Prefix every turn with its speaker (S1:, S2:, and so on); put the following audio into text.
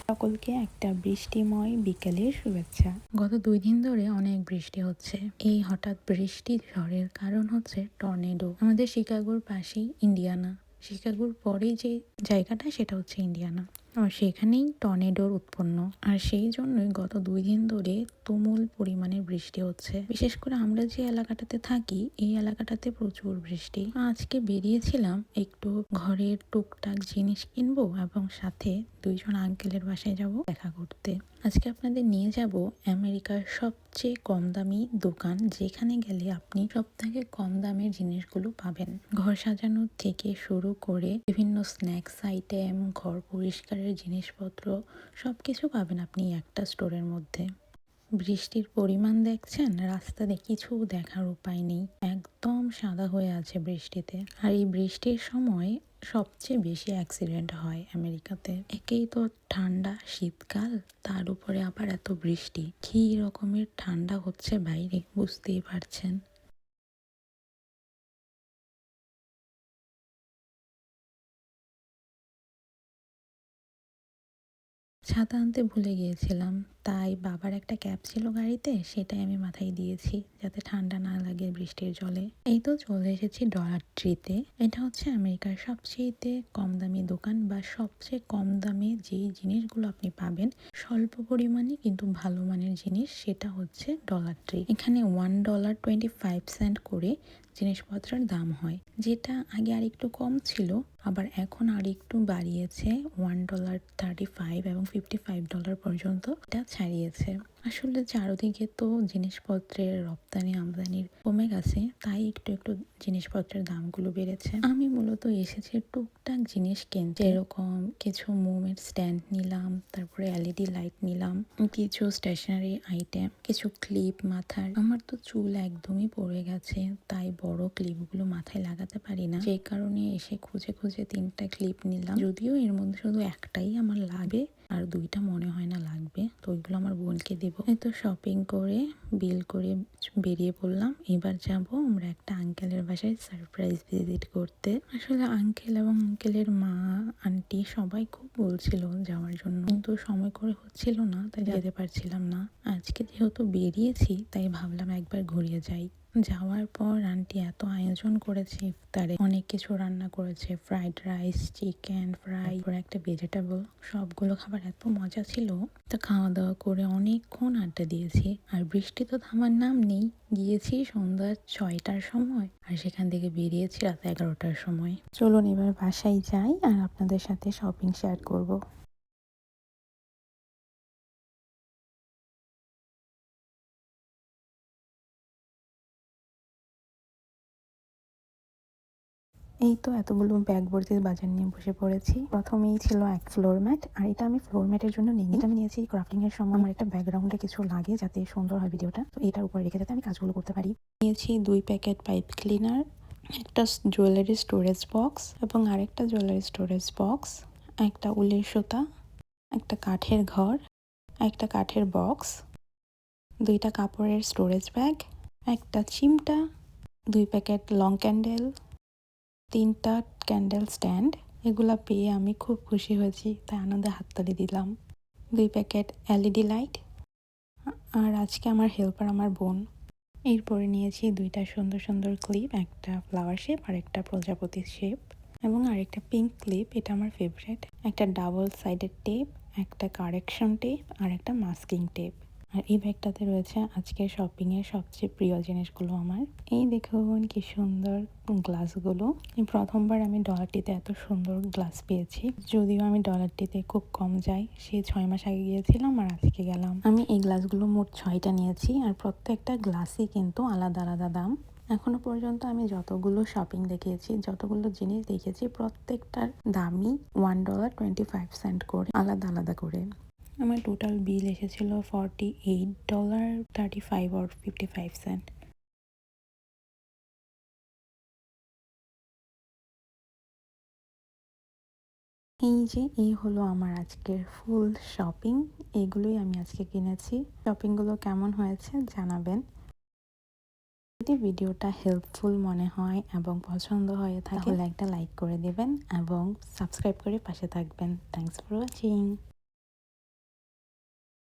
S1: সকলকে একটা বৃষ্টিময় বিকেলের শুভেচ্ছা। গত 2 দিন ধরে অনেক বৃষ্টি হচ্ছে। এই হঠাৎ বৃষ্টি ঝড়ের কারণ হচ্ছে টর্নেডো। আমাদের শিকাগোর পাশেই ইন্ডিয়ানা। শিকাগোর পরেই যে জায়গাটা সেটা হচ্ছে ইন্ডিয়ানা। আর সেখানেই টর্নেডোর উৎপন্ন। আর সেই জন্যই গত 2 দিন ধরে তুমুল পরিমাণে বৃষ্টি হচ্ছে। বিশেষ করে আমরা যে এলাকাটাতে থাকি এই এলাকাটাতে প্রচুর বৃষ্টি। আজকে বেরিয়েছিলাম একটু ঘরের টুকটাক জিনিস কিনবো এবং সাথে 2 জন আঙ্কেলের বাসায় যাব দেখা করতে। আজকে আপনাদের নিয়ে যাব আমেরিকার সবচেয়ে কম দামি দোকান, যেখানে গেলে আপনি সব থেকে কম দামের জিনিসগুলো পাবেন। ঘর সাজানোর থেকে শুরু করে বিভিন্ন স্ন্যাক্স আইটেম, ঘর পরিষ্কারের জিনিসপত্র সবকিছু পাবেন আপনি একটা স্টোরের মধ্যে। বৃষ্টির পরিমাণ দেখছেন, রাস্তাতে কিছু দেখার উপায় নেই, একদম সাদা হয়ে আছে বৃষ্টিতে। আর এই বৃষ্টির সময় সবচেয়ে বেশি অ্যাক্সিডেন্ট হয় আমেরিকাতে। একেই তো ঠান্ডা শীতকাল, তার উপরে আবার এত বৃষ্টি। কী রকমের ঠান্ডা হচ্ছে বাইরে বুঝতেই পারছেন। ছাতা আনতে ভুলে গিয়েছিলাম, তাই বাবার একটা ক্যাপ ছিল গাড়িতে, সেটাই আমি মাথায় দিয়েছি যাতে ঠান্ডা না লাগে বৃষ্টির জলে। এই তো চলে এসেছি ডলার ট্রিতে। এটা হচ্ছে আমেরিকার সবচেয়ে কম দামি দোকান, বা সবচেয়ে কম দামে যেই জিনিসগুলো আপনি পাবেন স্বল্প পরিমাণে কিন্তু ভালো মানের জিনিস, সেটা হচ্ছে ডলার ট্রি। এখানে $1.25 করে জিনিসপত্রের দাম হয়, যেটা আগে আর একটু কম ছিল, আবার এখন আর একটু বাড়িয়েছে। $1.35 এবং $55 পর্যন্ত এটা ছাড়িয়েছে। আসলে চারদিকে তো জিনিসপত্রের রপ্তানি আমদানির কমে গেছে, তাই একটু একটু জিনিসপত্রের দামগুলো বেড়েছে। আমি মূলত এসেছি টুকটাক জিনিস কিনতে, এরকম কিছু মোমের স্ট্যান্ড নিলাম, তারপরে এলইডি লাইট নিলাম, কিছু স্টেশনারি আইটেম, কিছু ক্লিপ মাথার। আমার তো চুল একদমই পড়ে গেছে, তাই বড় ক্লিপগুলো মাথায় লাগাতে পারি না, যে কারণে এসে খুঁজে খুঁজে 3টা ক্লিপ নিলাম। যদিও এর মধ্যে শুধু একটাই আমার লাগবে, আর 2টা মনে হয় না লাগবে, তো ওইগুলো আমার বোনকে দেবো। এই তো শপিং করে বিল করে বেরিয়ে পড়লাম। এবার যাব আমরা একটা আঙ্কেলের বাসায় সারপ্রাইজ ভিজিট করতে। আসলে আঙ্কেল এবং আঙ্কেলের মা, আন্টি সবাই খুব বলছিল যাওয়ার জন্য, কিন্তু সময় করে হচ্ছিল না, তাই যেতে পারছিলাম না। আজকে যেহেতু বেরিয়েছি তাই ভাবলাম একবার ঘুরিয়ে যাই। যাওয়ার পর আন্টি এত আয়োজন করেছে ইফতারে, অনেক কিছু রান্না করেছে, ফ্রাইড রাইস, চিকেন ফ্রাই, একটা ভেজিটেবল, সবগুলো খাবার এত মজা ছিল। তা খাওয়া দাওয়া করে অনেকক্ষণ আড্ডা দিয়েছি। আর বৃষ্টি তো থামার নাম নেই। গিয়েছি সন্ধ্যা 6টার সময়, আর সেখান থেকে বেরিয়েছি রাত 11টার সময়। চলুন এবার বাসায় যাই আর আপনাদের সাথে শপিং শেয়ার করব। এই তো এতগুলো ব্যাগ ভর্তি বাজার নিয়ে বসে পড়েছি। প্রথমেই ছিল এক ফ্লোর ম্যাট, আর এটা আমি ফ্লোর ম্যাটের জন্য নিই, এটা আমি নিয়েছি ক্রাফটিং এর সময় আমার একটা ব্যাকগ্রাউন্ডে কিছু লাগে যাতে সুন্দর হয় ভিডিওটা, তো এটার উপরে রেখে যাতে আমি কাজগুলো করতে পারি। নিয়েছি 2 প্যাকেট পাইপ ক্লিনার, একটা জুয়েলারি স্টোরেজ বক্স এবং আরেকটা জুয়েলারি স্টোরেজ বক্স, একটা উলের সুতা, একটা কাঠের ঘর, একটা কাঠের বক্স, 2টা কাপড়ের স্টোরেজ ব্যাগ, একটা চিমটা, 2 প্যাকেট লং ক্যান্ডেল, 3টা ক্যান্ডেল স্ট্যান্ড। এগুলা পেয়ে আমি খুব খুশি হয়েছি, তাই আনন্দে হাততালি দিলাম। 2 প্যাকেট এলইডি লাইট। আর আজকে আমার হেল্পার আমার বোন। এরপরে নিয়েছি 2টা সুন্দর সুন্দর ক্লিপ, একটা ফ্লাওয়ার শেপ আর একটা প্রজাপতির শেপ, এবং আরেকটা পিঙ্ক ক্লিপ, এটা আমার ফেভারিট, একটা ডাবল সাইডেড টেপ, একটা কারেকশন টেপ আর একটা মাস্কিং টেপ। আর এই ব্যাগটাতে রয়েছে আজকের শপিং এর সবচেয়ে প্রিয় জিনিসগুলো আমার। এই দেখুন কি সুন্দর গ্লাসগুলো। এই প্রথমবার আমি ডলারটিতে এত সুন্দর গ্লাস পেয়েছি, যদিও আমি ডলারটিতে খুব কম যাই, সেই 6 মাস আগে গিয়েছিলাম আর আজকে গেলাম। আমি এই গ্লাসগুলো মোট 6টা নিয়েছি, আর প্রত্যেকটা গ্লাসই কিন্তু আলাদা আলাদা দাম। এখনো পর্যন্ত আমি যতগুলো শপিং দেখিয়েছি, যতগুলো জিনিস দেখেছি, প্রত্যেকটার দামই $1.25 করে, আলাদা আলাদা করে। আমার টোটাল বিল এসেছিল $48.35 or 55 সেন্ট। এই হলো আমার আজকের ফুল শপিং। এগুলোই আমি আজকে কিনেছি। শপিংগুলো কেমন হয়েছে জানাবেন। যদি ভিডিওটা হেল্পফুল মনে হয় এবং পছন্দ হয়ে থাকে তাহলে একটা লাইক করে দেবেন এবং সাবস্ক্রাইব করে পাশে থাকবেন। Thanks for watching.